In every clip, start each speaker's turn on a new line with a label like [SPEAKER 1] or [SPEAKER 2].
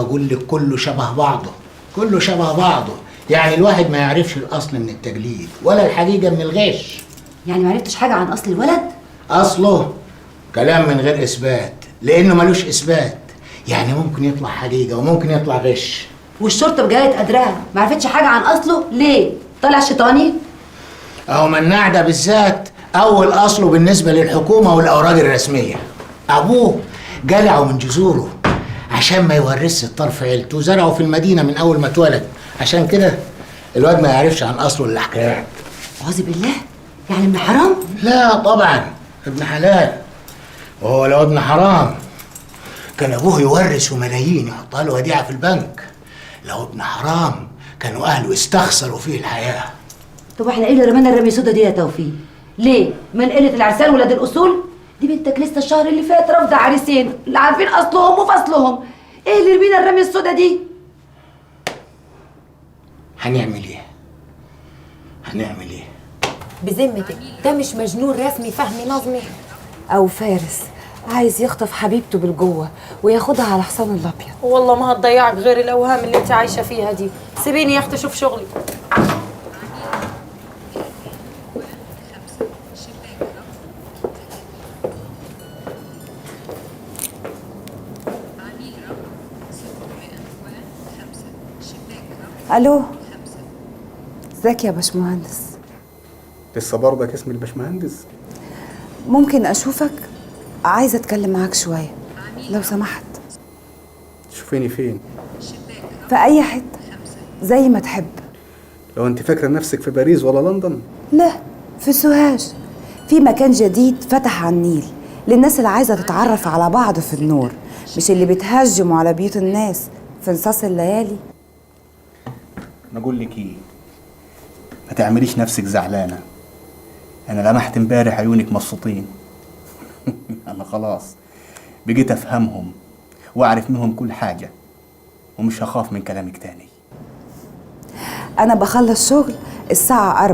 [SPEAKER 1] بقول لك كله شبه بعضه. كله شبه بعضه، يعني الواحد ما يعرفش الاصل من التجليد ولا الحقيقه من الغش.
[SPEAKER 2] يعني ما عرفتش حاجه عن اصل الولد؟
[SPEAKER 1] اصله كلام من غير اثبات، لانه ملوش اثبات. يعني ممكن يطلع حقيقه وممكن يطلع غش.
[SPEAKER 2] والشرطه بجلاله قدرها ما عرفتش حاجه عن اصله ليه؟ طلع شيطاني؟
[SPEAKER 1] اهو مناع ده بالذات اول اصله بالنسبه للحكومه والاوراق الرسميه. ابوه جلعه من جذوره عشان ما يورثش الطرف عيلته، وزرعه في المدينه من اول ما اتولد. عشان كده الواد ما يعرفش عن اصله الا حكايات.
[SPEAKER 2] اعوذ بالله، يعني ابن حرام؟
[SPEAKER 1] لا طبعا ابن حلال. وهو لو ابن حرام كان ابوه يورثه ملايين يحطها له وديعه في البنك. لو ابن حرام كانوا اهله استخسروا فيه الحياه.
[SPEAKER 2] طب احنا ايه اللي رمانا الرميه السودا دي يا توفيق؟ ليه؟ من قله العرسان ولاد الاصول؟ دي بنتك لسه الشهر اللي فات رافضه عريسين اللي عارفين اصلهم وفصلهم. ايه اللي رمينا الرميه السودا دي؟
[SPEAKER 1] هنعمل ايه؟ هنعمل ايه؟
[SPEAKER 3] بذمتك ده مش مجنون رسمي فهمي نظمي؟
[SPEAKER 4] أو فارس عايز يخطف حبيبته بالجوه وياخدها على حصان الأبيض.
[SPEAKER 3] والله ما هتضيعك غير الأوهام اللي انت عايشة فيها دي. سيبيني يا أختي أشوف شغلي.
[SPEAKER 4] ألو، ازيك يا باشمهندس؟
[SPEAKER 5] لسه برضك اسم الباشمهندس؟
[SPEAKER 4] ممكن أشوفك؟ عايزة أتكلم معاك شوية لو سمحت.
[SPEAKER 5] تشوفيني فين؟
[SPEAKER 4] في أي حتة زي ما تحب.
[SPEAKER 5] لو انت فاكره نفسك في باريس ولا لندن؟
[SPEAKER 4] لا، في سوهاج، في مكان جديد فتح على النيل للناس اللي عايزة تتعرف على بعض في النور، مش اللي بتهجموا على بيوت الناس في نصاص الليالي.
[SPEAKER 5] انا اقول لك ايه، ما تعمليش نفسك زعلانه. انا لمحت امبارح عيونك مبسوطين. انا خلاص بقيت افهمهم واعرف منهم كل حاجه، ومش هخاف من كلامك تاني.
[SPEAKER 4] أنا بخلص شغل الساعة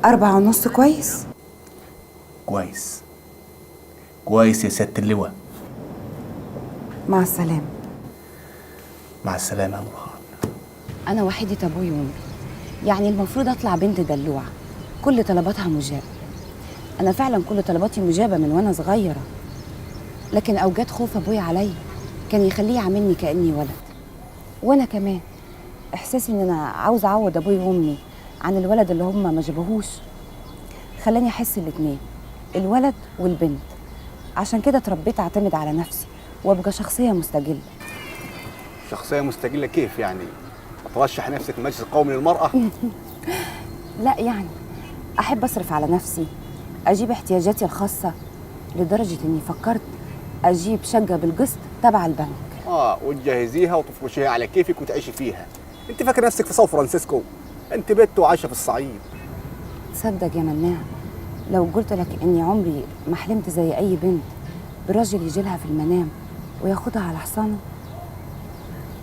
[SPEAKER 4] 4:30 كويس؟
[SPEAKER 5] كويس كويس يا سيادة اللواء.
[SPEAKER 4] مع السلامة.
[SPEAKER 5] مع السلامه يا نورهان.
[SPEAKER 6] أنا وحيدة أبوي وأمي، يعني المفروض أطلع بنت دلوعة كل طلباتها مجابة. أنا فعلا كل طلباتي مجابة من وأنا صغيرة، لكن أوجات خوف أبوي عليا كان يخليه يعاملني كأني ولد. وأنا كمان إحساسي إن أنا عاوزة أعوض أبوي وأمي عن الولد اللي هما ما جابوهوش خلاني أحس الاتنين، الولد والبنت. عشان كده اتربيت أعتمد على نفسي وأبقى شخصية مستقلة.
[SPEAKER 5] شخصيه مستقله كيف يعني؟ ترشح نفسك المجلس القومي للمراه؟
[SPEAKER 6] لا، يعني أحب أصرف على نفسي، أجيب احتياجاتي الخاصة، لدرجة إني فكرت أجيب شقة بالقسط تبع البنك.
[SPEAKER 5] وتجهزيها وتفرشيها على كيفك وتعيشي فيها. انت فاكر نفسك في سان فرانسيسكو؟ انت بنت وعايشه في الصعيد.
[SPEAKER 6] تصدق يا مناع، لو قلت لك إني عمري ما حلمت زي أي بنت براجل يجيلها في المنام وياخدها على حصانه.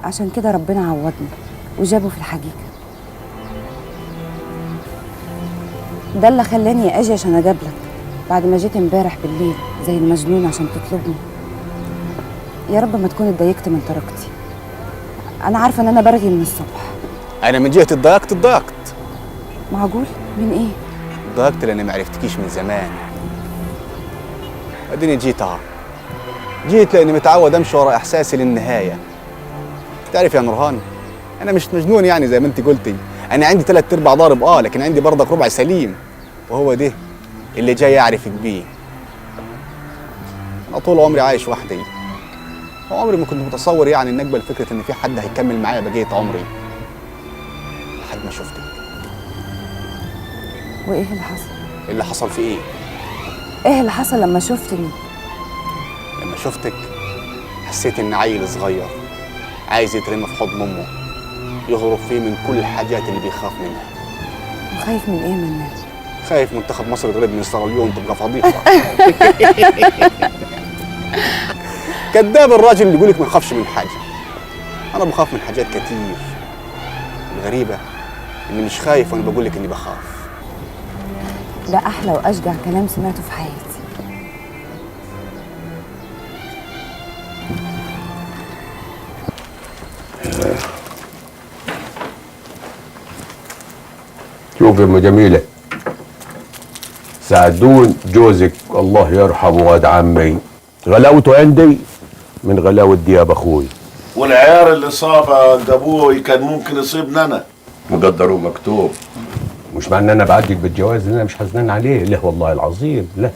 [SPEAKER 6] عشان كده ربنا عوضني وجابه في الحقيقة. ده اللي خلاني أجي عشان أجابلك بعد ما جيت امبارح بالليل زي المجنون عشان تطلبني. يا رب ما تكون اتضايقت من طريقتي، أنا عارفة إن أنا برغي من الصبح.
[SPEAKER 5] انا من جهه اتضايقت.
[SPEAKER 6] معقول؟ من إيه؟
[SPEAKER 5] اتضايقت لاني ما عرفتكيش من زمان. اديني جيت اهو. جيت لاني متعود امشي ورا احساسي للنهايه. تعرف يا نورهان، انا مش مجنون يعني زي ما انت قلتي. انا عندي 3/4 ضارب لكن عندي برضك ربع سليم، وهو ده اللي جاي اعرفك بيه. انا طول عمري عايش وحدي، وعمري ما كنت متصور يعني ان اقبل فكره ان في حد هيكمل معايا بقيه عمري لحد ما شفتك.
[SPEAKER 6] وإيه اللي حصل؟
[SPEAKER 5] اللي حصل في ايه؟
[SPEAKER 6] إيه اللي حصل لما شفتني؟
[SPEAKER 5] لما شفتك حسيت ان عيل صغير عايز يترمى في حضن امه يهرب فيه من كل الحاجات اللي بيخاف منها.
[SPEAKER 6] وخايف من إيه مني؟
[SPEAKER 5] خايف منتخب مصر يتغلب من سيراليون تبقى فضيحه. كذاب الراجل اللي يقولك ما نخافش من حاجه. انا بخاف من حاجات كتير. الغريبه اني مش خايف وانا بقولك اني بخاف.
[SPEAKER 6] ده أحلى وأشجع كلام سمعته في حياتي.
[SPEAKER 7] شوف يا ام جميله، سعدون جوزك الله يرحمه واد عمي غلاوته عندي من غلاوه دياب اخوي،
[SPEAKER 8] والعيار اللي صاب عند ابوي كان ممكن يصيبنا انا.
[SPEAKER 7] مقدر ومكتوب. مش معنى ان انا بعدك بالجواز ان انا مش حزنان عليه، لا والله العظيم لا.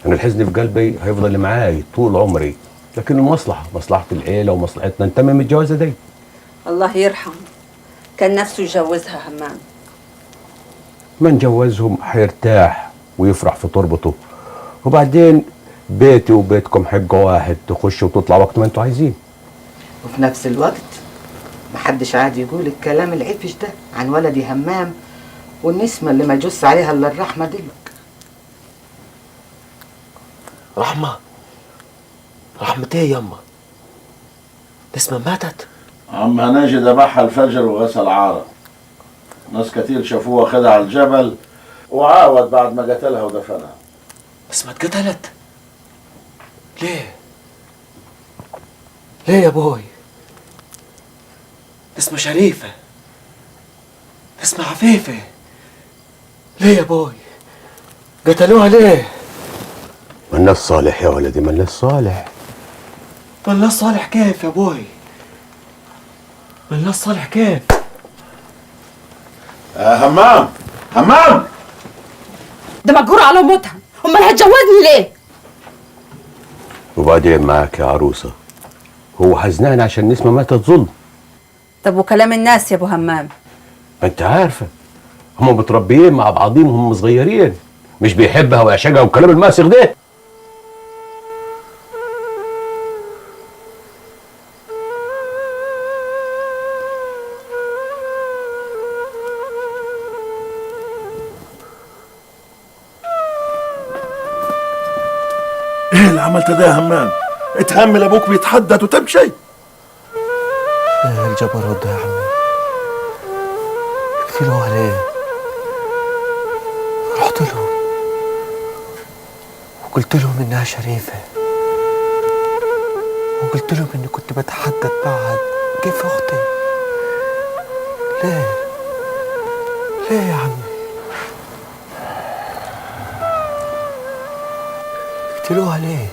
[SPEAKER 7] انا الحزن في قلبي هيفضل معاي طول عمري، لكن المصلحه مصلحه العيله ومصلحتنا نتمم الجوازه دي.
[SPEAKER 9] الله يرحمه، كان نفسه يجوزها همام.
[SPEAKER 7] ما نجوزهم هيرتاح ويفرح في تربته، وبعدين بيتي وبيتكم حجه واحد، تخشوا وتطلع وقت ما انتوا عايزين.
[SPEAKER 10] وفي نفس الوقت محدش عاد يقول الكلام العفش ده عن ولدي همام والنسمة اللي ما يجوز عليها الا الرحمة دلوك.
[SPEAKER 11] رحمة ايه يما؟ نسمة ماتت؟
[SPEAKER 8] عم هناجي ذبحها الفجر وغسل عارة. ناس كتير شافوها خدها على الجبل وعاود بعد ما قتلها ودفنها.
[SPEAKER 11] نسمة اتقتلت؟ ليه يا ابوي؟ نسمة شريفة، نسمة عفيفة، ليه يا ابوي؟ قتلوها ليه؟
[SPEAKER 7] مالناش صالح يا ولدي، مالناش صالح.
[SPEAKER 11] مالناش صالح كيف يا ابوي؟ مالناش صالح كيف؟
[SPEAKER 8] همام
[SPEAKER 3] ده مجبور على موتها، امال هتجوزني ليه؟
[SPEAKER 7] وبعدين معاك يا عروسه، هو حزنان عشان نسمه ماتت ظلم.
[SPEAKER 9] طب وكلام الناس يا ابو همام؟
[SPEAKER 7] انت عارفه هم متربيين مع بعضهم هم صغيرين، مش بيحبها ويعشقها والكلام الماسخ ده.
[SPEAKER 8] ايه اللي عملت ده يا همام؟ اتهمل ابوك بيتحدث وتمشي.
[SPEAKER 11] ايه الجبروت ده يا عمي؟ قتلوها ليه؟ رحت لهم وقلت لهم انها شريفة، وقلت لهم اني كنت بتحدث معها كيف اختي. ليه يا عمي؟ قتلوها ليه؟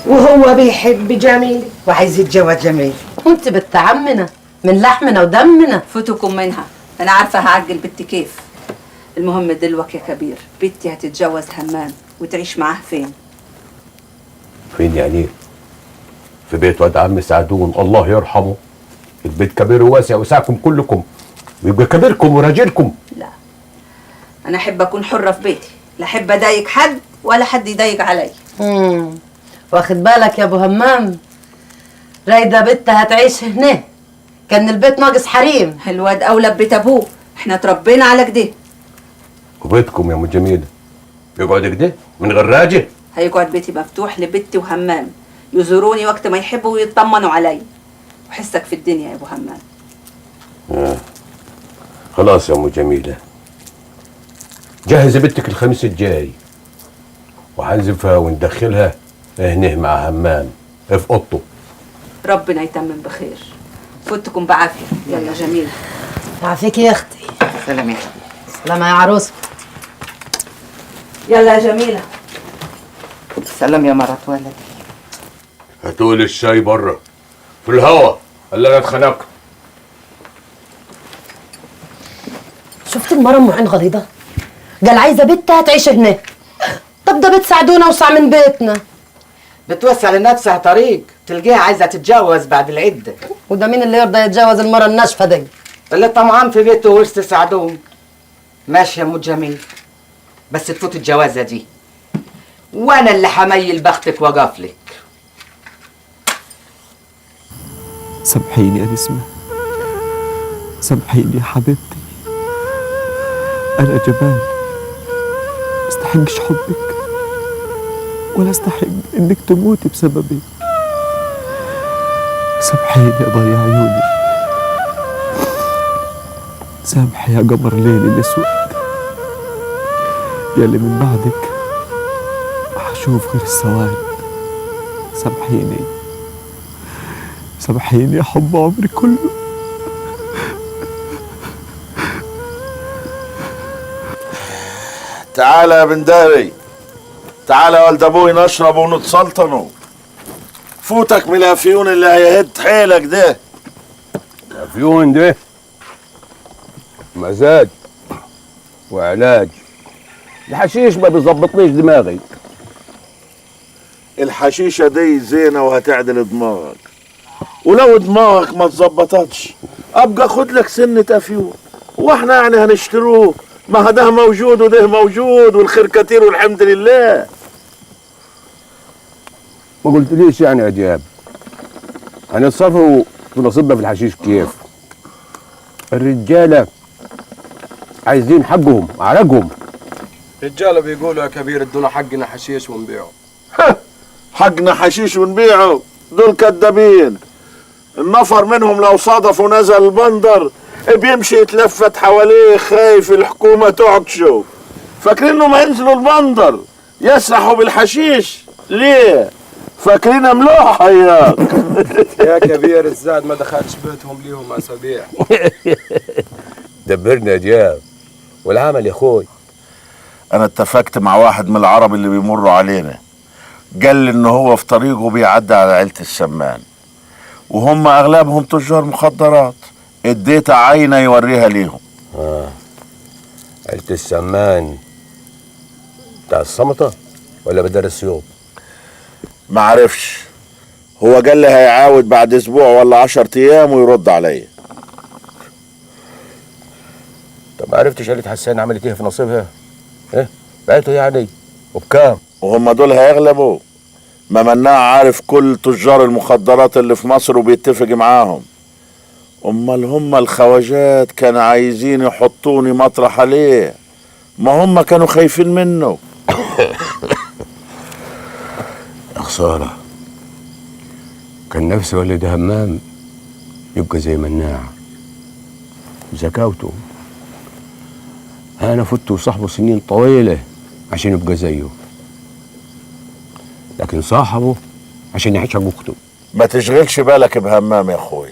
[SPEAKER 10] وهو بيحب جميل وعايز يتجوز جميل.
[SPEAKER 2] وانت بنت عمنا من لحمنا ودمنا.
[SPEAKER 9] فوتكم منها، انا عارفه هعجل بنتي كيف. المهم دلوك يا كبير، بنتي هتتجوز همام وتعيش معاه فين؟
[SPEAKER 7] فين يعني؟ في بيت واد عم سعدون الله يرحمه. البيت كبير وواسع وسعكم كلكم، ويبقى كبيركم وراجلكم.
[SPEAKER 9] لا، انا احب اكون حره في بيتي، لا احب اضايق حد ولا حد يضايق علي.
[SPEAKER 2] واخد بالك يا ابو همام؟ رايده بنتها هتعيش هنا، كان البيت ناقص حريم.
[SPEAKER 9] الواد اولى ببيت ابوه، احنا اتربينا على كده.
[SPEAKER 7] وبيتكم يا ام جميله يقعد كده من غير راجل؟
[SPEAKER 9] هيقعد بيتي مفتوح لبنتي وهمام، يزوروني وقت ما يحبوا ويطمنوا علي. وحسك في الدنيا يا ابو همام.
[SPEAKER 7] خلاص يا ام جميله، جهزي بنتك الخميس الجاي وهنزفها وندخلها هنا مع همام في اوضته.
[SPEAKER 9] ربنا يتمم بخير. فوتكم بعافيه. يلا جميل.
[SPEAKER 2] عافيك يا اختي.
[SPEAKER 10] سلام يا حبيبي.
[SPEAKER 2] سلام يا عروسه.
[SPEAKER 9] يلا يا جميله.
[SPEAKER 10] سلام يا مرات ولدي.
[SPEAKER 7] هاتولي الشاي بره في الهوا، اللي انا اتخنقت.
[SPEAKER 2] شفت المرة ام عين غليظة؟ قال عايزة بنتها تعيش هنا. طب ده بيت سعدونا اوسع من بيتنا.
[SPEAKER 10] بتوسع لنفسها طريق، تلقيها عايزة تتجوز بعد العدة.
[SPEAKER 2] وده مين اللي يرضى يتجوز المرة الناشفة دي؟
[SPEAKER 10] اللي طمعان في بيته ورث سعدون. ماشي يا ام جميل، بس تفوت الجوازة دي وانا اللي حميل بختك واقفلك.
[SPEAKER 11] سامحيني يا نسمة، سامحيني يا حبيبتي، أنا جبان مستحقش حبك ولا استحق إنك تموتي بسببي. سامحيني يا ضيع عيوني، سامحي يا قمر ليلي الأسود، يلي من بعدك ما حشوف غير السواد. سامحيني سامحيني يا حب عمري كله.
[SPEAKER 8] تعالى يا بنداري، تعالى يا ولد ابوي نشرب ونتسلطنوا. فوتك من الافيون اللي هيهد حيلك ده.
[SPEAKER 7] الافيون ده مزاج وعلاج. الحشيش ما بيظبطليش دماغي.
[SPEAKER 8] الحشيشة دي زينة وهتعدل دماغك، ولو دماغك ما تظبطتش ابقى خد لك سنة افيون، واحنا يعني هنشتروه؟ ما ده موجود وده موجود والخير كتير والحمد لله.
[SPEAKER 7] ما قلتليش يعني يا دياب هنتصرفوا في نصيبنا في الحشيش كيف؟ الرجالة عايزين حقهم عرقهم.
[SPEAKER 12] رجاله بيقولوا يا كبير ادونا حقنا حشيش ونبيعه.
[SPEAKER 8] حقنا حشيش ونبيعه؟ دول كدابين. النفر منهم لو صادف ونزل البندر بيمشي يتلفت حواليه خايف الحكومة تعكشه. فاكرين انهم هينزلوا البندر يسرحوا بالحشيش ليه؟ فاكرين ملوحة ياك.
[SPEAKER 12] يا كبير الزاد ما دخلش بيتهم ليهم اسابيع.
[SPEAKER 7] دبرنا يا دياب والعمل يا اخوي.
[SPEAKER 8] انا اتفقت مع واحد من العرب اللي بيمروا علينا، قال لي ان هو في طريقه بيعدي على عيلة السمان وهم اغلبهم تجار مخدرات. اديت عينه يوريها ليهم.
[SPEAKER 7] عيلة السمان بتاع الصمتة ولا بدار السيوط؟
[SPEAKER 8] ما عرفش، هو قال لي هيعاود بعد اسبوع ولا 10 ايام ويرد عليا.
[SPEAKER 7] طب ما عرفتش عيلة حسان عملت ايه في نصيبها؟ ايه بعته يعني وبكام؟
[SPEAKER 8] وهم دول هيغلبوا؟ ما مناع عارف كل تجار المخدرات اللي في مصر وبيتفق معاهم. امال هم الخواجات كانوا عايزين يحطوني مطرح عليه، ما هم كانوا خايفين منه.
[SPEAKER 7] يا خسارة، كان نفسي ولد همام يبقى زي مناع. ذكاوته انا فت وصاحبه سنين طويلة عشان يبقى زيه، لكن صاحبه عشان يعيش حق اخته.
[SPEAKER 8] ما تشغلش بالك بهمام يا اخوي،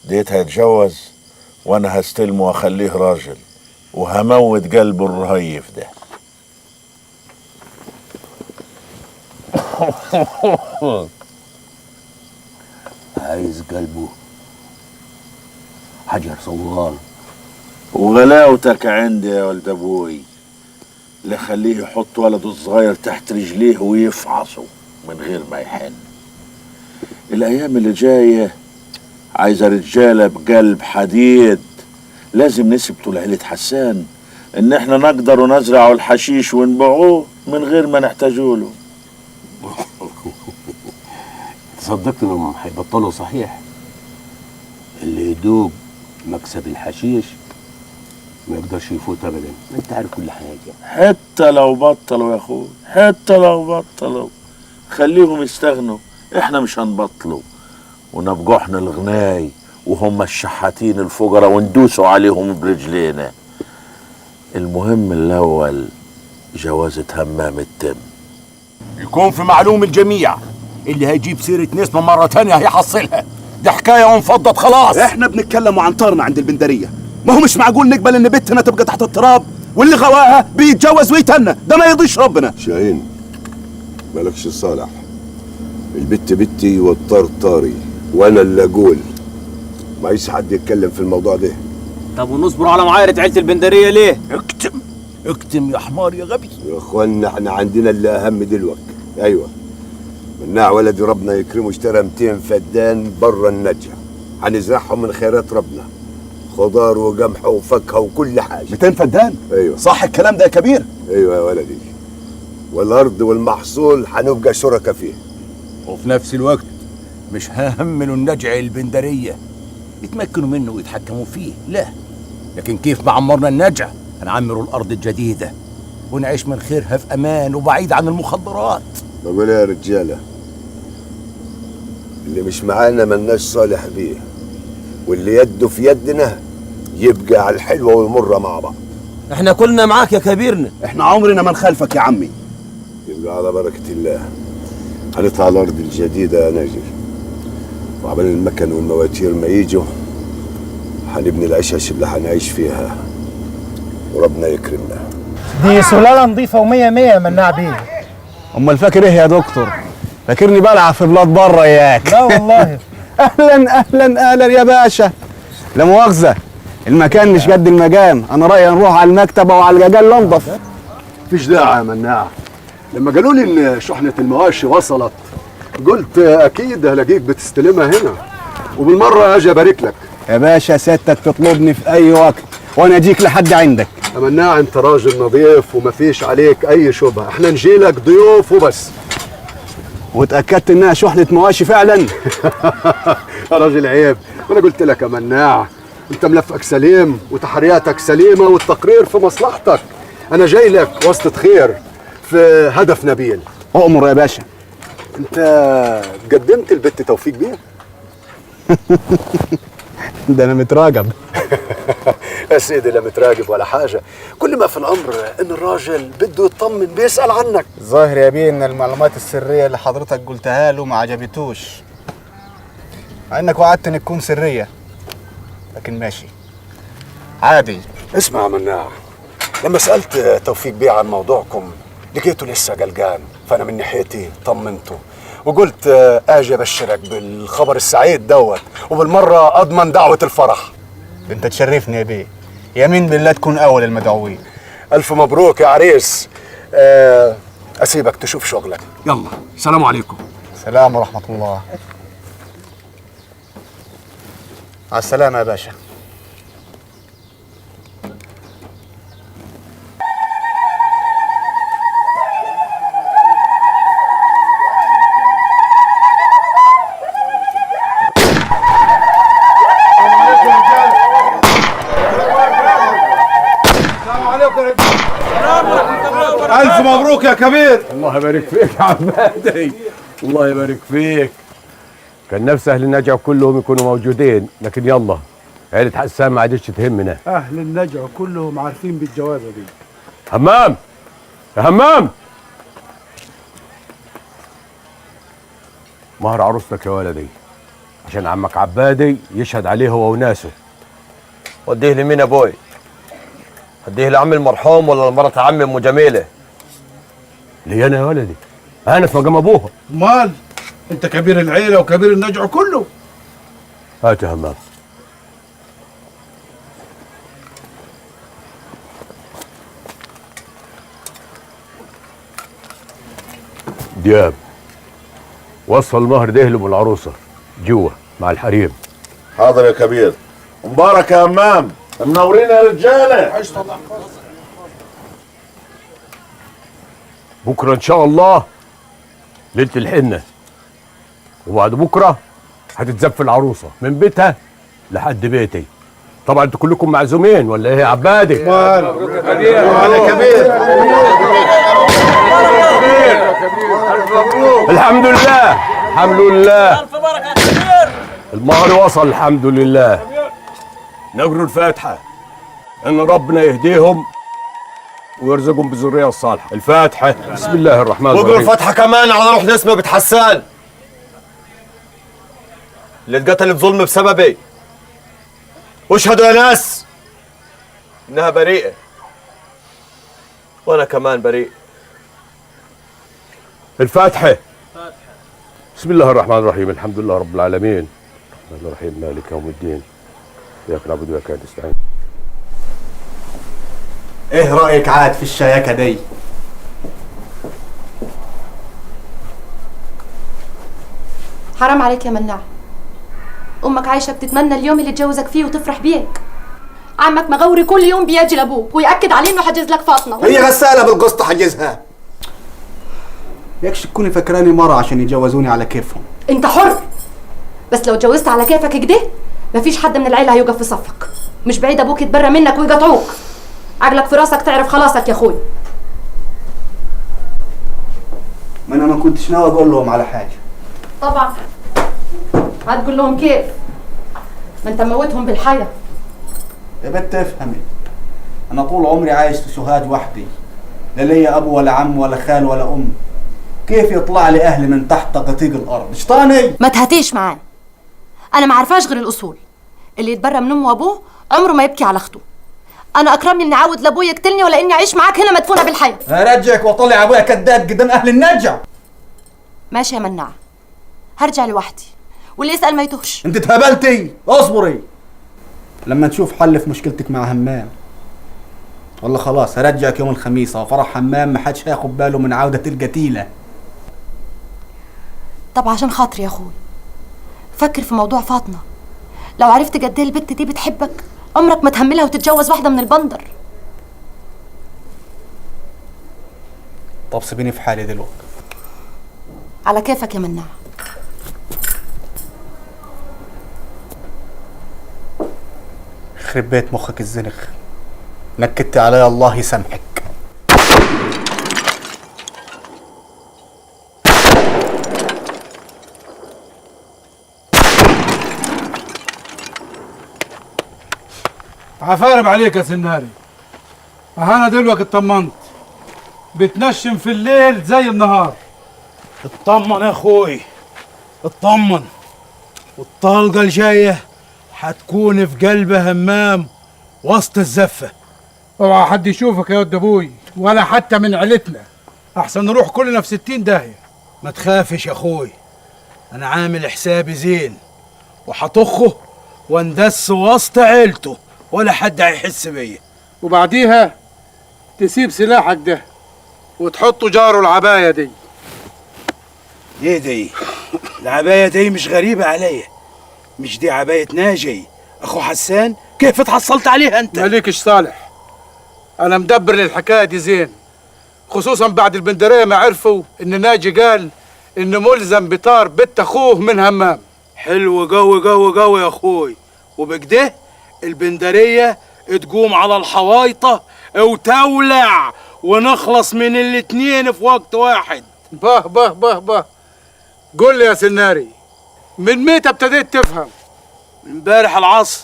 [SPEAKER 8] ديت هيتجوز وانا هستلمه واخليه راجل وهموت قلبه الرهيف ده.
[SPEAKER 7] عايز قلبه حجر صوان.
[SPEAKER 8] وغلاوتك عندي يا ولد ابوي، لا خليه يحط ولده الصغير تحت رجليه ويفعصه من غير ما يحن. الايام اللي جايه عايزه رجاله بقلب حديد. لازم نثبتوا لعيلة حسان ان احنا نقدر نزرع الحشيش ونبيعوه من غير ما نحتاجوا له.
[SPEAKER 7] تصدقت انهم هيبطلوا صحيح؟ اللي يدوق مكسب الحشيش ما يقدرش يفوت ابدا، ما انت عارف كل حاجه.
[SPEAKER 8] حتى لو بطلوا يا اخوي، حتى لو بطلوا خليهم يستغنوا، احنا مش هنبطلوا ونبقوا احنا الغناي وهم الشحاتين الفقراء وندوسوا عليهم برجلينا. المهم الاول جوازة همام التم.
[SPEAKER 13] يكون في معلوم الجميع اللي هيجيب سيرة نسمة مرة تانية هيحصلها. دي حكاية وانفضت خلاص.
[SPEAKER 5] احنا بنتكلم عن طارنا عند البندرية، ما هو مش معقول نقبل ان بنتنا تبقى تحت التراب واللي غواها بيتجوز ويتهنى، ده ما يرضيش ربنا.
[SPEAKER 14] شاهين مالكش صالح، البت بتي والطار طاري وانا اللي اقول، ما يس حد يتكلم في الموضوع ده.
[SPEAKER 15] طب ونصبر على معايرة عيلة البندرية ليه؟
[SPEAKER 13] اكتم يا حمار يا غبي.
[SPEAKER 14] يا اخوانا احنا عندنا اللي اهم دلوقتي. ايوه مناع ولدي ربنا يكرمه اشترى 200 فدان بره النجع، هنزرعهم من خيرات ربنا، خضار وقمح وفاكهه وكل حاجه.
[SPEAKER 5] 200 فدان؟
[SPEAKER 14] ايوه
[SPEAKER 5] صح الكلام ده يا كبير؟
[SPEAKER 14] ايوه يا ولدي، والارض والمحصول هنبقى شركاء فيه.
[SPEAKER 13] وفي نفس الوقت مش ههملوا النجع البندرية يتمكنوا منه ويتحكموا فيه، لا، لكن كيف ما عمرنا النجع هنعمروا الارض الجديدة ونعيش من خيرها في امان وبعيد عن المخدرات.
[SPEAKER 14] بقول يا رجاله، اللي مش معانا ملناش صالح بيه، واللي يده في يدنا يبقى على الحلوه والمره مع بعض.
[SPEAKER 15] احنا كلنا معاك يا كبيرنا.
[SPEAKER 5] احنا عمرنا ما نخالفك يا عمي.
[SPEAKER 14] يبقى على بركه الله. هنطلع الأرض الجديدة يا ناجر، وعمل المكن والمواتير ما يجوا هنبني العشش اللي هنعيش فيها وربنا يكرمنا.
[SPEAKER 16] دي سلالة نظيفة ومية مية مناع بيه.
[SPEAKER 5] امال فاكر ايه يا دكتور؟ فاكرني بلعب في بلاد بره اياك؟
[SPEAKER 16] لا والله.
[SPEAKER 5] اهلا اهلا اهلا يا باشا. لا مؤاخذة، المكان مش قد المجام، انا رأيي نروح على المكتبة وعلى الجال ننضف.
[SPEAKER 17] مفيش داعي يا مناع. لما قالوا لي ان شحنة المواشي وصلت قلت اكيد هلاقيك بتستلمها هنا، وبالمرة اجي ابارك لك.
[SPEAKER 5] يا باشا سيادتك تطلبني في اي وقت وانا اجيك لحد عندك.
[SPEAKER 17] يا مناع انت راجل نظيف ومفيش عليك اي شبهة، احنا نجيلك ضيوف وبس.
[SPEAKER 5] واتأكدت انها شحنة مواشي فعلا؟
[SPEAKER 17] يا راجل عيب، وانا قلت لك يا مناع انت ملفك سليم وتحرياتك سليمة والتقرير في مصلحتك. انا جاي لك واسطة خير في هدف نبيل.
[SPEAKER 5] اؤمر يا باشا.
[SPEAKER 17] انت قدمت البت توفيق بيه؟
[SPEAKER 5] ده انا متراقب.
[SPEAKER 17] يا سيدي لا متراقب ولا حاجة، كل ما في الأمر إن الراجل بده يطمن بيسأل عنك.
[SPEAKER 5] ظاهر يا بيه إن المعلومات السرية اللي حضرتك قلتها له ما عجبتوش، مع إنك وعدت إن تكون سرية، لكن ماشي عادي.
[SPEAKER 17] اسمع يا مناع، لما سألت توفيق بيه عن موضوعكم لقيته لسه قلقان، فأنا من ناحيتي طمنته وقلت أجي أبشرك بالخبر السعيد دوت، وبالمرة أضمن دعوة الفرح.
[SPEAKER 5] أنت تشرفني يا بيه، يمين بالله تكون أول المدعوين.
[SPEAKER 17] ألف مبروك يا عريس. أسيبك تشوف شغلك، يلا سلام عليكم.
[SPEAKER 5] سلام ورحمة الله. على السلامة يا باشا.
[SPEAKER 12] ألف مبروك يا كبير.
[SPEAKER 7] الله يبارك فيك يا عمادي، الله يبارك فيك. كان نفسي أهل النجع كلهم يكونوا موجودين، لكن يلا عيلة حسان ما عادتش تهمنا.
[SPEAKER 12] أهل النجع كلهم عارفين بالجوازة دي.
[SPEAKER 7] همام يا همام، مهر عروستك يا ولدي عشان عمك عبادي يشهد عليه هو وناسه.
[SPEAKER 15] وديه لمين يا ابوي؟ وديه لعم المرحوم ولا لمرات عمي ام جميله؟
[SPEAKER 7] ليه انا يا ولدي؟ انا في مقام ابوها.
[SPEAKER 12] امال انت كبير العيله وكبير النجع كله.
[SPEAKER 7] هات يا همام. دياب، وصل المهر ده لام العروسه جوه مع الحريم.
[SPEAKER 8] حاضر يا كبير. مبارك يا همام، منورين يا رجاله.
[SPEAKER 7] بكره ان شاء الله ليله الحنه، وبعد بكره هتتزف العروسه من بيتها لحد بيتي. طبعا انتوا كلكم معزومين ولا ايه يا عبادي؟
[SPEAKER 12] مبروك يا كبير. يا كبير.
[SPEAKER 7] الحمد لله الحمد لله. الف بركه يا كبير. المهر وصل الحمد لله. نقروا الفاتحه ان ربنا يهديهم ويرزقهم بالذريه الصالحه. الفاتحه. بسم الله الرحمن الرحيم.
[SPEAKER 15] واقروا الفاتحه كمان على روح نسمه بنت حسان اللي اتقتلت ظلم بسببي، واشهدوا يا ناس انها بريئه وانا كمان بريء.
[SPEAKER 7] الفاتحه. بسم الله الرحمن الرحيم. الحمد لله رب العالمين الرحمن الرحيم مالك يوم الدين اياك نعبد واياك نستعين.
[SPEAKER 5] ايه رأيك عاد في الشياكة دي؟
[SPEAKER 18] حرام عليك يا مناع، امك عايشه بتتمنى اليوم اللي تجوزك فيه وتفرح بيك. عمك مغوري كل يوم بيجي لابوك ويأكد عليه انه حجز لك فاطمه.
[SPEAKER 14] هي غسالة بالقسط حجزها.
[SPEAKER 5] يكش تكوني فاكراني مرة عشان يجوزوني على كيفهم.
[SPEAKER 18] انت حر، بس لو اتجوزت على كيفك كده مفيش حد من العيله هيوقف في صفك. مش بعيد ابوك يتبرى منك ويقطعوك. عقلك في راسك تعرف خلاصك يا اخوي.
[SPEAKER 5] ما انا ما كنتش ناوي اقول لهم على حاجة.
[SPEAKER 18] طبعا هتقول لهم كيف؟ ما انت موتهم بالحياه.
[SPEAKER 5] يا بنت افهمي، انا طول عمري عايش في سوهاج وحدي، لا ليا ابو ولا عم ولا خال ولا ام. كيف يطلع لي اهلي من تحت قطيق الارض؟ شطاني.
[SPEAKER 18] ما تهاتيش معاه. انا ما عارفاش غير الاصول. اللي يتبرى من امه وابوه عمره ما يبكي على اخته. انا اكرمني اني اعود لابوي يقتلني ولا اني اعيش معاك هنا مدفونه بالحياه.
[SPEAKER 5] هرجعك واطلع ابويا كذاب قدام اهل النجع.
[SPEAKER 18] ماشي يا مناع، هرجع لوحدي واللي يسال ما يتوهش.
[SPEAKER 5] انت اتهبلتي. اصبري لما نشوف حل في مشكلتك مع همام. والله خلاص هرجعك يوم الخميس وفرح همام ما حدش هياخد باله من عودة القتيلة.
[SPEAKER 18] طب عشان خاطري يا اخوي فكر في موضوع فاطمه. لو عرفت قد ايه البت دي بتحبك عمرك ما تهملها وتتجوز واحده من البندر.
[SPEAKER 5] طب سيبيني في حالي دلوقتي.
[SPEAKER 18] على كيفك يا مناع.
[SPEAKER 5] يخرب بيت مخك الزنخ، نكدت عليا الله يسامحك.
[SPEAKER 19] عفارب عليك يا سناري. انا دلوقتي اطمنت، بتنشم في الليل زي النهار. اطمن يا اخوي اطمن، والطلقه الجايه هتكون في قلب همام وسط الزفه. اوعى حد يشوفك يا ود ابوي ولا حتى من عيلتنا، احسن نروح كلنا في 60 داهيه. ما تخافش يا اخوي، انا عامل حسابي زين وحطخه واندس وسط عيلته ولا حد هيحس بيا. وبعديها تسيب سلاحك ده وتحطه جاره العبايه دي. ايه دي؟ العبايه دي مش غريبه عليا، مش دي عبايه ناجي اخو حسان؟ كيف اتحصلت عليها انت؟ مالكش صالح، انا مدبر للحكايه دي زين، خصوصا بعد البندريه ما عرفوا ان ناجي قال انه ملزم بطار بنت اخوه من همام. حلو قوي قوي قوي يا اخوي، وبكده البندريه تقوم على الحوايطه وتولع ونخلص من الاتنين في وقت واحد. به به به به. قول لي يا سناري، من متى ابتديت تفهم؟ من امبارح العصر.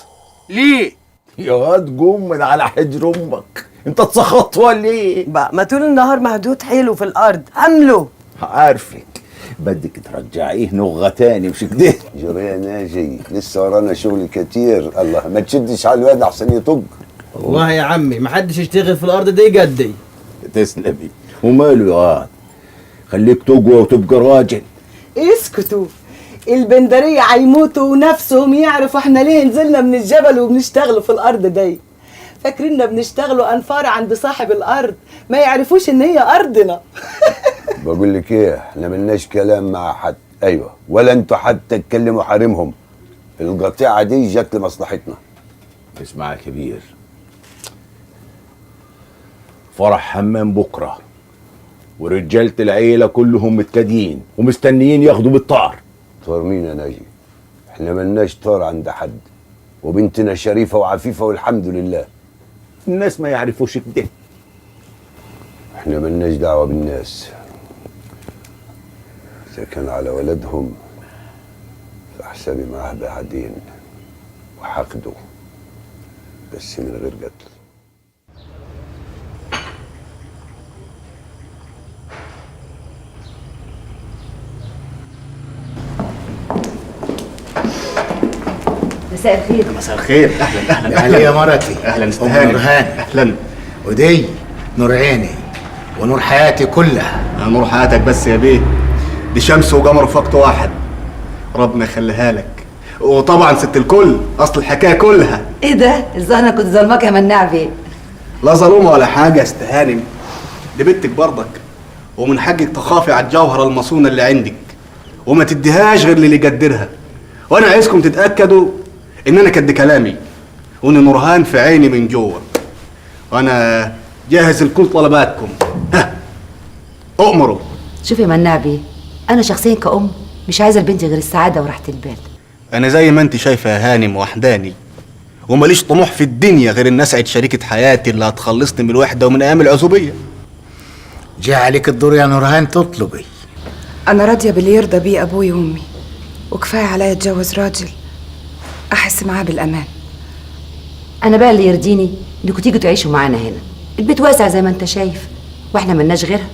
[SPEAKER 19] ليه؟
[SPEAKER 8] يا واد قوم من على حجر امك، انت اتسخطت ولا ايه؟
[SPEAKER 20] ما طول النهار مهدود حيله في الارض، عمله.
[SPEAKER 8] عارفك بدك ترجعيه نغة تاني مش كده؟
[SPEAKER 14] جري يا ناجي، لسه ورانا شغل كتير. الله ما تشدش على الواد احسن يطق.
[SPEAKER 15] والله يا عمي ما حدش يشتغل في الارض دي قدي.
[SPEAKER 8] تسلمي. وماله يا واد، خليك تقوى وتبقى راجل.
[SPEAKER 20] اسكتوا، البندرية هيموتوا ونفسهم يعرفوا احنا ليه نزلنا من الجبل وبنشتغلوا في الارض دي. فاكريننا بنشتغلوا انفار عند صاحب الارض، ما يعرفوش ان هي ارضنا.
[SPEAKER 14] بقول لك ايه، احنا ملناش كلام مع حد. ايوه، ولا انتوا حتى تكلموا حريمهم. القطيعه دي جت لمصلحتنا.
[SPEAKER 8] اسمع يا كبير، فرح همام بكره ورجاله العيله كلهم متكادين ومستنيين ياخدوا بالطار.
[SPEAKER 14] طار مين يا ناجي؟ احنا ملناش طار عند حد، وبنتنا شريفه وعفيفه والحمد لله.
[SPEAKER 8] الناس ما يعرفوش كده.
[SPEAKER 14] احنا ملناش دعوه بالناس، اذا كان على ولدهم فحسابي معاه بعدين وحقده، بس من غير قتل.
[SPEAKER 2] مساء الخير.
[SPEAKER 1] مساء الخير. اهلا اهلا اهلا يا مرتي.
[SPEAKER 5] اهلا
[SPEAKER 1] ام نورهان.
[SPEAKER 5] اهلا.
[SPEAKER 1] ودي نور عيني ونور حياتي كلها.
[SPEAKER 5] نور حياتك بس يا بيه، دي شمس وقمر في وقت واحد، ربنا يخليها لك. وطبعا ست الكل، اصل الحكايه كلها.
[SPEAKER 2] ايه ده؟ ازاي انا كنت ظلمك يا مناع بيه؟
[SPEAKER 5] لا ظلومه ولا حاجه يا استهانم، دي بنتك برضك، ومن حقك تخافي على الجوهره المصونه اللي عندك وما تديهاش غير اللي يقدرها. وانا عايزكم تتاكدوا ان انا كد كلامي، وان نورهان في عيني من جوه، وانا جاهز لكل طلباتكم. ها اؤمروا.
[SPEAKER 2] شوف يا مناع بيه، انا شخصيا كأم مش عايزه لبنتي غير السعاده وراحه البال.
[SPEAKER 5] انا زي ما انت شايفه يا هانم وحداني، وماليش طموح في الدنيا غير ان اسعد شريكه حياتي اللي هتخلصني من الوحده ومن ايام العزوبيه.
[SPEAKER 1] جه عليك الدور يا نورهان تطلبي.
[SPEAKER 4] انا راضيه باللي يرضى بيه ابوي وامي، وكفايه عليا اتجوز راجل احس معاه بالامان.
[SPEAKER 2] انا بقى اللي يرضيني انكم تيجوا تعيشوا معانا هنا، البيت واسع زي ما انت شايف واحنا ملناش غيرها،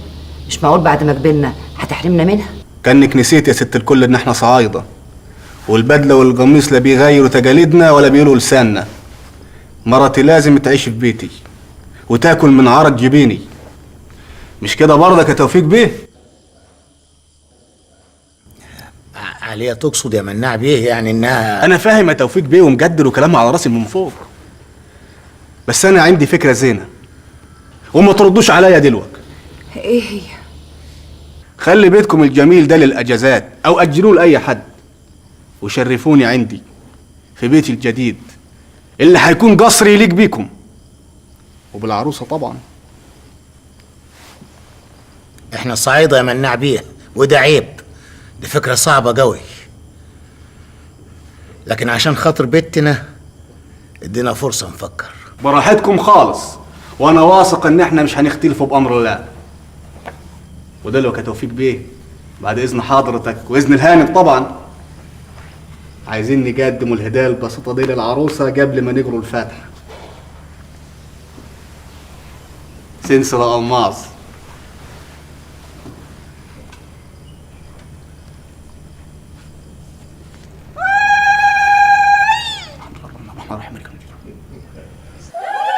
[SPEAKER 2] مش معقول بعد ما كبرنا هتحرمنا منها.
[SPEAKER 5] كانك نسيت يا ست الكل ان احنا صعايده، والبدله والقميص لا بيغيروا تجاليدنا ولا بيقولوا لساننا. مرتي لازم تعيش في بيتي وتاكل من عرق جبيني، مش كده برضك يا توفيق بيه؟
[SPEAKER 1] عليا تقصد يا مناع بيه يعني انها؟
[SPEAKER 5] انا فاهم يا توفيق بيه ومجدد وكلام على راسي من فوق، بس انا عندي فكره زينه وما تردوش عليا دلوقتي.
[SPEAKER 4] ايه هي؟
[SPEAKER 5] خلي بيتكم الجميل ده للاجازات او اجلوه لاي حد، وشرفوني عندي في بيتي الجديد اللي هيكون قصر يليق بيكم وبالعروسه طبعا.
[SPEAKER 1] احنا صعيده يا مناع بيه وده عيب، دي فكره صعبه قوي، لكن عشان خاطر بيتنا ادينا فرصه نفكر.
[SPEAKER 5] براحتكم خالص، وانا واثق ان احنا مش هنختلفوا بامر الله. ودلوقتي يا توفيق بيه بعد اذن حضرتك واذن الهانم طبعا عايزين نقدموا الهدايا البسيطه دي للعروسه قبل ما نقروا الفاتحه. سلسله الماس.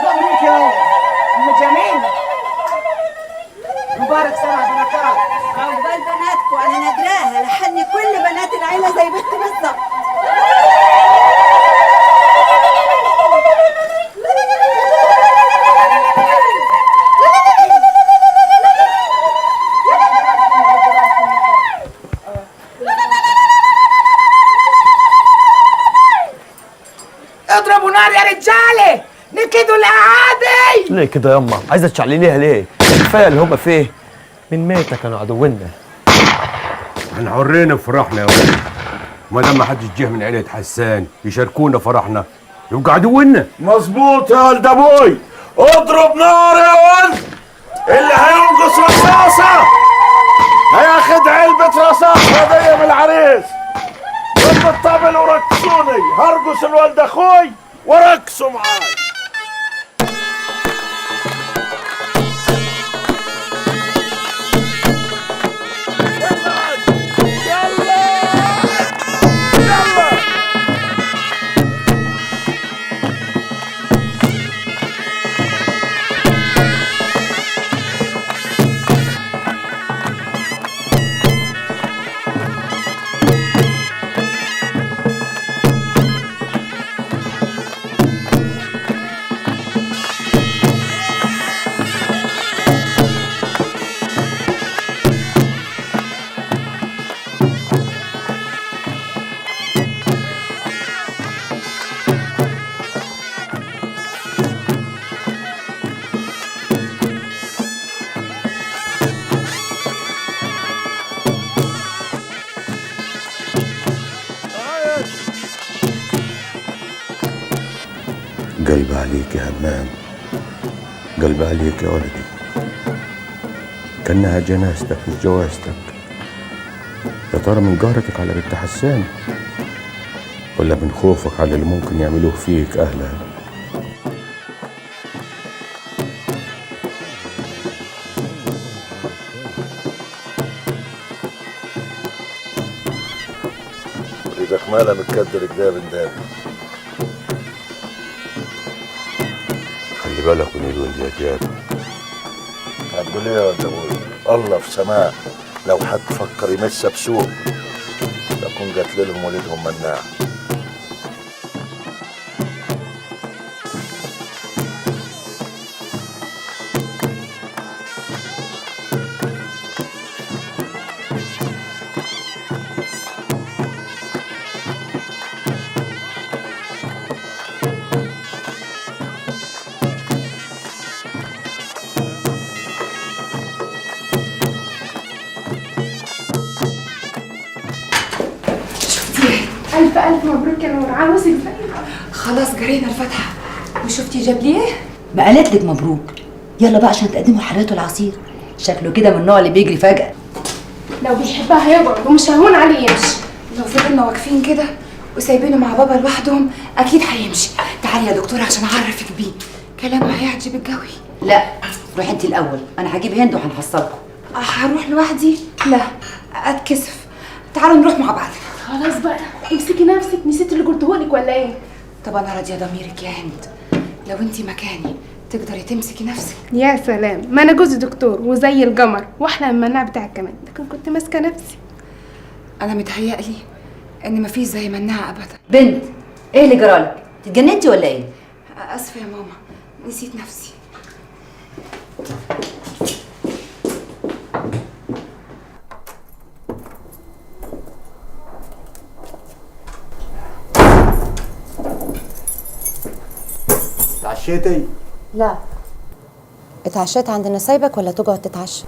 [SPEAKER 20] مبروك يا ام جميل، مبارك سنة بركات.
[SPEAKER 21] عقبال بناتكم، انا نادراها لحن كل بنات العيله زي بنتي بالظبط.
[SPEAKER 20] اضربوا نار يا رجاله، نكدوا الاعادي.
[SPEAKER 15] ليه كده يما؟ عايزه تشعلليها ليه؟ كفايه اللي هما فيه من ميتة كانوا عدونا.
[SPEAKER 7] احنا حرين بفرحنا يا ولد، ما دام ما حدش جه من عيله حسان يشاركونا فرحنا يبقى عدونا.
[SPEAKER 8] مظبوط يا ولد ابوي، اضرب نار يا ولد. اللي هينقص رصاصه هياخد علبه رصاص هديه من العريس. ضرب الطبل ورقصوني، هرقص الولد اخوي ورقصوا معاي.
[SPEAKER 7] قلب عليك يا همام، قلب عليك يا ولدي، كأنها جنازتك مش جوازتك. يا ترى من قهرتك على بنت حسان ولا من خوفك على اللي ممكن يعملوه فيك أهلها؟
[SPEAKER 8] ايدك مالها متكدر كده يا بندابي؟
[SPEAKER 7] خلي بالك من الولد يا جاب.
[SPEAKER 8] هتقول ايه يا ولد ابوي؟ الله في سماء، لو حد فكر يمسها بسوء لكون قتل لهم ولدهم مناع.
[SPEAKER 18] ألف ألف مبروك يا نور، عروسك زيها. خلاص جرينا الفاتحة. وشفتي جاب لي ايه؟
[SPEAKER 2] ما قالت لك مبروك. يلا بقى عشان تقدموا حلاوته العصير، شكله كده من النوع اللي بيجري فجأة.
[SPEAKER 18] لو بيحبها هيقعد ومش هيهون عليه يمشي. لو فضلنا واقفين كده وسايبينه مع بابا لوحدهم أكيد هيمشي. تعالي يا دكتورة عشان أعرفك بيه، كلامه هيعجبك قوي.
[SPEAKER 2] لا روحي انت الأول، أنا هجيب هند وهنحصلكم.
[SPEAKER 4] هروح لوحدي؟ لا، اتكسف. تعالوا نروح مع بعض.
[SPEAKER 18] خلاص بقى امسكي نفسك، نسيت اللي قلتهولك ولا ايه؟
[SPEAKER 4] طب انا راضيه ضميرك يا هند، لو انتي مكاني تقدري تمسكي نفسك؟
[SPEAKER 6] يا سلام، ما انا جوزي دكتور وزي القمر واحلى من المناع بتاعك كمان، لكن كنت ماسكه نفسي.
[SPEAKER 4] انا متهيألي ان مفيش زي مناعه ابدا.
[SPEAKER 2] بنت، ايه اللي جرالك؟ اتجننتي ولا ايه؟
[SPEAKER 4] اسفه يا ماما، نسيت نفسي.
[SPEAKER 5] اتعشيتي؟
[SPEAKER 22] لا. اتعشيت عند نسايبك ولا تقعد تتعشى؟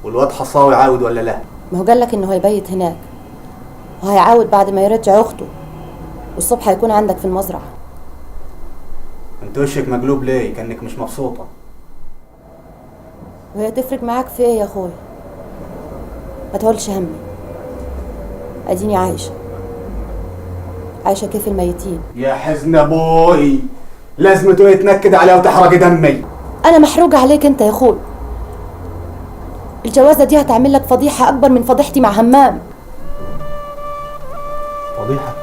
[SPEAKER 5] والواد حصاوي عاود ولا لا؟
[SPEAKER 22] ما هو قالك انه هيبيت هناك وهيعاود بعد ما يرجع اخته، والصبح هيكون عندك في المزرعه.
[SPEAKER 5] انت وشك مقلوب ليه؟ كانك مش مبسوطه.
[SPEAKER 22] وهي تفرق معاك في ايه يا اخويا؟ ما تقولش همي، اديني عايشه كيف الميتين.
[SPEAKER 5] يا حزن ابوي، لازمته يتنكد عليها وتحرق دمي.
[SPEAKER 22] انا محروقه عليك انت يا اخوي. الجوازه دي هتعمل لك فضيحه اكبر من فضيحتي مع همام.
[SPEAKER 5] فضيحه؟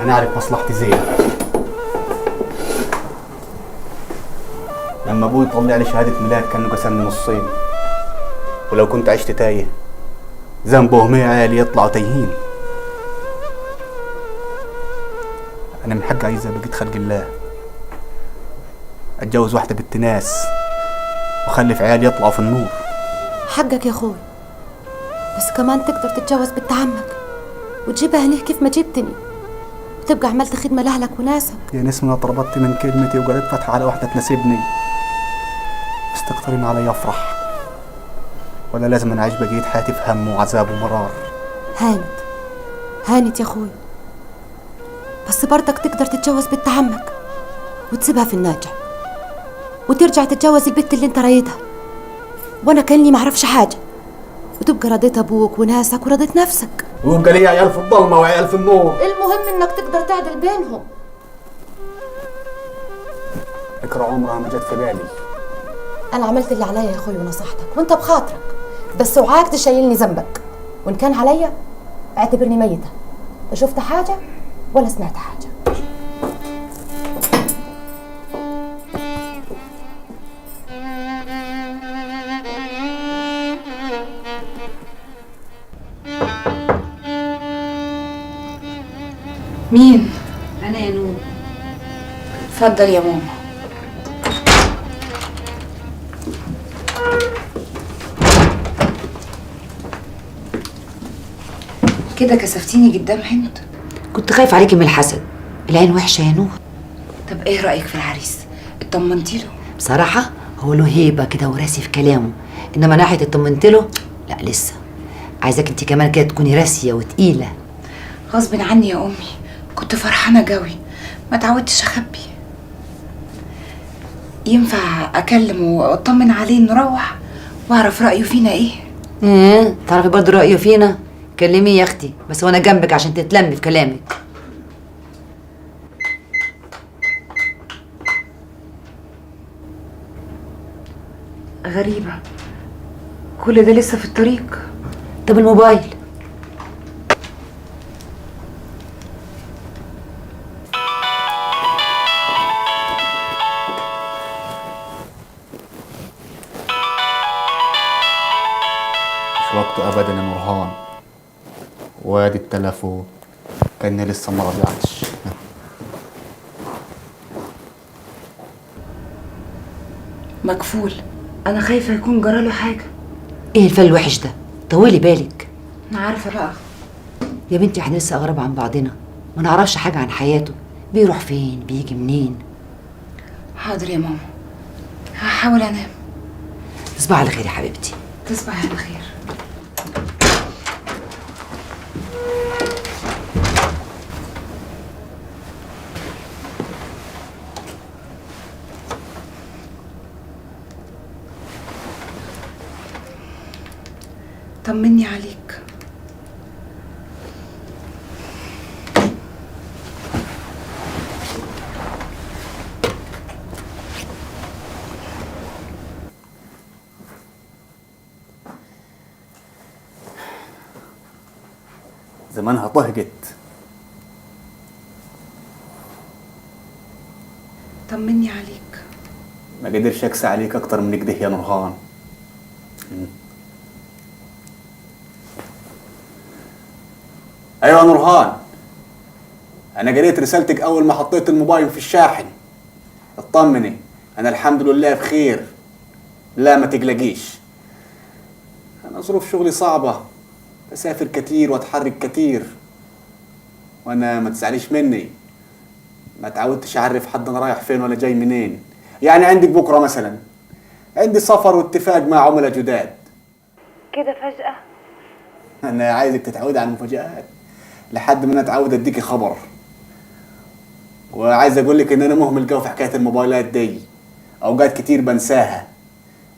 [SPEAKER 5] انا اعرف مصلحتي زين. لما ابوي طلع لي شهاده ميلاد كانه قسمني نصين، ولو كنت عشت تايه ذنبهم ايه عيالي يطلعوا تايهين؟ انا من حق عايزه بقيت خلق الله اتجوز واحده بنت ناس واخلف عيالي يطلعوا في النور.
[SPEAKER 22] حقك يا اخوي، بس كمان تقدر تتجوز بنت عمك وتجيبها هنا كيف ما جبتني، وتبقى عملت خدمه لاهلك وناسك.
[SPEAKER 5] يا نسمة طلبت من كلمتي وقالت فتح على واحده تناسبني، بس تقترين علي افرح ولا لازم انا اعيش بقية حياتي في هم وعذاب ومرار؟
[SPEAKER 22] هانت يا اخوي، بس برضك تقدر تتجوز بنت عمك وتسيبها في الناجح وترجع تتجوز البنت اللي انت رايدها، وانا كاني ما اعرفش حاجه، وتبقى رضيت ابوك وناسك ورضيت نفسك،
[SPEAKER 5] ويبقى لي عيال في الضلمه وعيال في النور.
[SPEAKER 22] المهم انك تقدر تعدل بينهم.
[SPEAKER 5] فكرة عمرها ما جت في بالي.
[SPEAKER 22] انا عملت اللي عليا يا اخوي ونصحتك وانت بخاطرك، بس اوعاك تشيلني ذنبك، وان كان عليا اعتبرني ميته، لا شفت حاجه ولا سمعت حاجه.
[SPEAKER 4] مين؟
[SPEAKER 2] انا يا نور.
[SPEAKER 4] اتفضل يا ماما. كده كسفتيني قدام هند.
[SPEAKER 2] كنت خايف عليكي من الحسد، العين وحشه يا نور.
[SPEAKER 4] طب ايه رايك في العريس؟ اطمنتي له؟
[SPEAKER 2] بصراحه هو له هيبه كده وراسي في كلامه، انما ناحيه اطمنت له لا لسه. عايزاك انت كمان كده تكوني راسيه وتقيله.
[SPEAKER 4] غصب عني يا امي، كنت فرحانه قوي، ما تعودتش اخبي. ينفع اكلمه واطمن عليه نروح واعرف رايه فينا ايه؟
[SPEAKER 2] تعرفي برضه رايه فينا؟ كلميه يا اختي، بس وانا جنبك عشان تتلمي في كلامك.
[SPEAKER 4] غريبه، كل ده لسه في الطريق.
[SPEAKER 2] طب الموبايل؟
[SPEAKER 5] مش وقته ابدا يا نورهان، وادي التلفون كاني لسه ما رجعتش.
[SPEAKER 4] مكفول، انا خايفه يكون جراله حاجه.
[SPEAKER 2] ايه الفل الوحش ده؟ طولي بالك.
[SPEAKER 4] انا عارفه بقى
[SPEAKER 2] يا بنتي، احنا لسه اغرب عن بعضنا، ما نعرفش حاجه عن حياته، بيروح فين بيجي منين.
[SPEAKER 4] حاضر يا ماما، هحاول انام.
[SPEAKER 2] تصبحي على خير يا حبيبتي.
[SPEAKER 4] تصبحي على خير. طمني عليك.
[SPEAKER 5] زمانها طهقت.
[SPEAKER 4] طمني عليك.
[SPEAKER 5] ما قدرش اكسى عليك اكتر من كده يا نورهان. ايوه يا نورهان، انا قريت رسالتك اول ما حطيت الموبايل في الشاحن. اطمني، انا الحمد لله بخير. لا ما تقلقيش، انا ظروف شغلي صعبة، بسافر كتير واتحرك كتير، وانا ما تزعليش مني، ما تعودتش اعرف حد انا رايح فين ولا جاي منين. يعني عندك بكرة مثلا عندي سفر واتفاق مع عملاء جداد
[SPEAKER 4] كده فجأة؟
[SPEAKER 5] انا عايزك تتعودي على المفاجآت لحد ما انا اتعود اديكي خبر. وعايز اقول لك ان انا مهمل قوي في حكايه الموبايلات دي، اوقات كتير بنساها.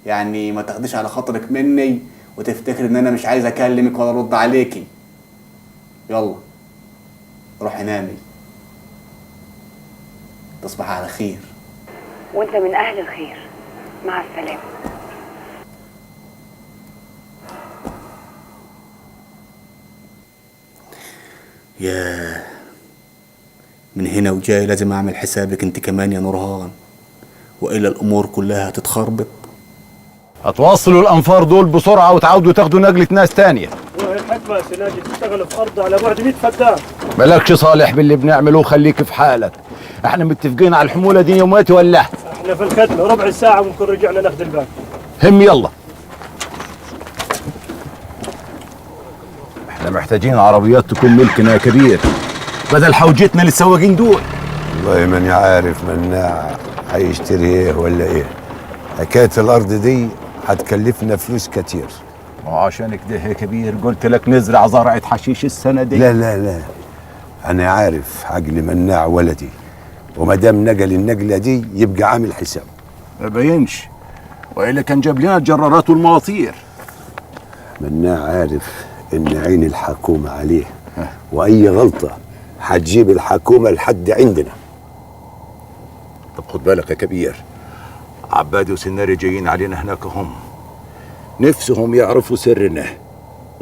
[SPEAKER 5] يعني ما تاخديش على خاطرك مني وتفتكر ان انا مش عايز اكلمك ولا ارد عليكي. يلا روحي نامي، تصبحي على خير.
[SPEAKER 4] وانت من اهل الخير، مع السلامة.
[SPEAKER 5] يا من هنا وجاي لازم اعمل حسابك انت كمان يا نورهان، والا الامور كلها هتتخربط.
[SPEAKER 13] هتوصلوا الانفار دول بسرعه وتعودوا تاخدوا نقله ناس تانية.
[SPEAKER 16] الحكمه يا سناجي تشتغل في ارض على بعد 100 فدان.
[SPEAKER 13] مالكش صالح باللي بنعمله، خليك في حالك. احنا متفقين على الحموله دي يوماتي ولا؟
[SPEAKER 16] احنا في الخدمه ربع ساعه ونكون رجعنا ناخذ الباقي.
[SPEAKER 13] هم يلا. احنا محتاجين عربيات تكون ملكنا يا كبير، بدل حوجتنا للسواقين دول.
[SPEAKER 14] والله ماني عارف مناع هيشتري ايه ولا ايه. حكايه الارض دي هتكلفنا فلوس كتير.
[SPEAKER 13] وعشان كده يا كبير قلت لك نزرع زرعه حشيش السنه دي.
[SPEAKER 14] لا لا لا، انا عارف عقل مناع ولدي، وما دام نقل النقله دي يبقى عامل حساب.
[SPEAKER 13] ما بينش، والا كان جاب لنا الجرارات والمواطير.
[SPEAKER 14] مناع عارف ان عين الحكومه عليه، واي غلطه هتجيب الحكومه لحد عندنا.
[SPEAKER 13] طب خد بالك يا كبير، عبادي وسناري جايين علينا هناك، هم نفسهم يعرفوا سرنا،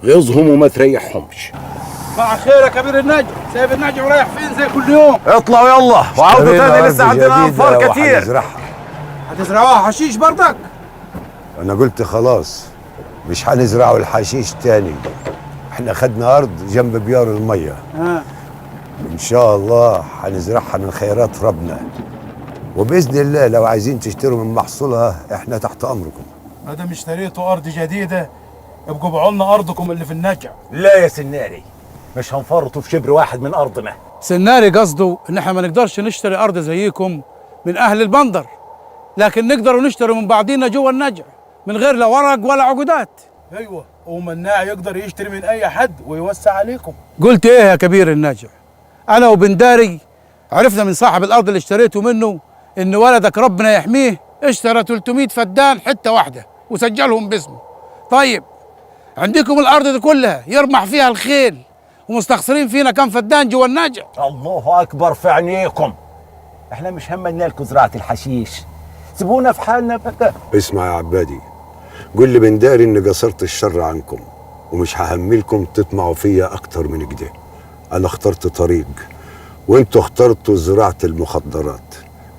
[SPEAKER 13] غيظهم وما تريحهمش.
[SPEAKER 19] مع خير يا كبير النجم، سايب النجم ورايح فين زي كل يوم؟
[SPEAKER 13] اطلعوا يلا وعودوا تاني، لسه عندنا انفار كتير.
[SPEAKER 19] هتزرعوها حشيش برضك؟
[SPEAKER 14] انا قلت خلاص مش هنزرعوا الحشيش تاني، احنا خدنا ارض جنب بيار الميه. ان شاء الله هنزرعها من خيرات ربنا، وباذن الله لو عايزين تشتروا من محصولها احنا تحت امركم.
[SPEAKER 19] ما دام اشتريتوا ارض جديده ابقوا ابيعوا لنا ارضكم اللي في النجع.
[SPEAKER 13] لا يا سناري، مش هنفرطوا في شبر واحد من ارضنا.
[SPEAKER 19] سناري قصده ان احنا ما نقدرش نشتري ارض زيكم من اهل البندر، لكن نقدروا نشتري من بعضينا جوه النجع من غير لا ورق ولا عقودات. ايوه، ومناع يقدر يشتري من اي حد ويوسع عليكم. قلت ايه يا كبير النجع؟ انا وبنداري عرفنا من صاحب الارض اللي اشتريته منه ان ولدك ربنا يحميه اشترى 300 فدان حته واحده وسجلهم باسمه. طيب عندكم الارض دي كلها يرمح فيها الخيل ومستخسرين فينا كم فدان جوا النجع.
[SPEAKER 13] الله اكبر في عينيكم، احنا مش همنا لكم زراعه الحشيش، سيبونا في حالنا بقى.
[SPEAKER 14] اسمع يا عبادي، قول لي بنداري اني قصرت الشر عنكم ومش ههملكم تطمعوا فيا اكتر من كده. انا اخترت طريق وانتوا اخترتوا زراعه المخدرات،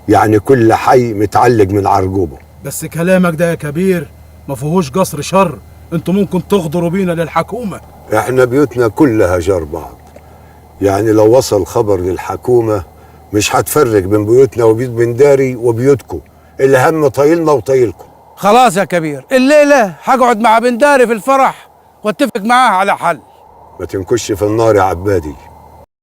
[SPEAKER 14] يعني كل حي متعلق من عرجوبه.
[SPEAKER 19] بس كلامك ده يا كبير ما فيهوش قصر شر، انتوا ممكن تغدروا بينا للحكومه.
[SPEAKER 14] احنا بيوتنا كلها جار بعض، يعني لو وصل خبر للحكومه مش هتفرق بين بيوتنا وبيوت بنداري وبيوتكم، الهم طايلنا وطايلكم.
[SPEAKER 19] خلاص يا كبير، الليله هقعد مع بنداري في الفرح واتفق معاه على حل.
[SPEAKER 14] ما تنكش في النار يا عبادي،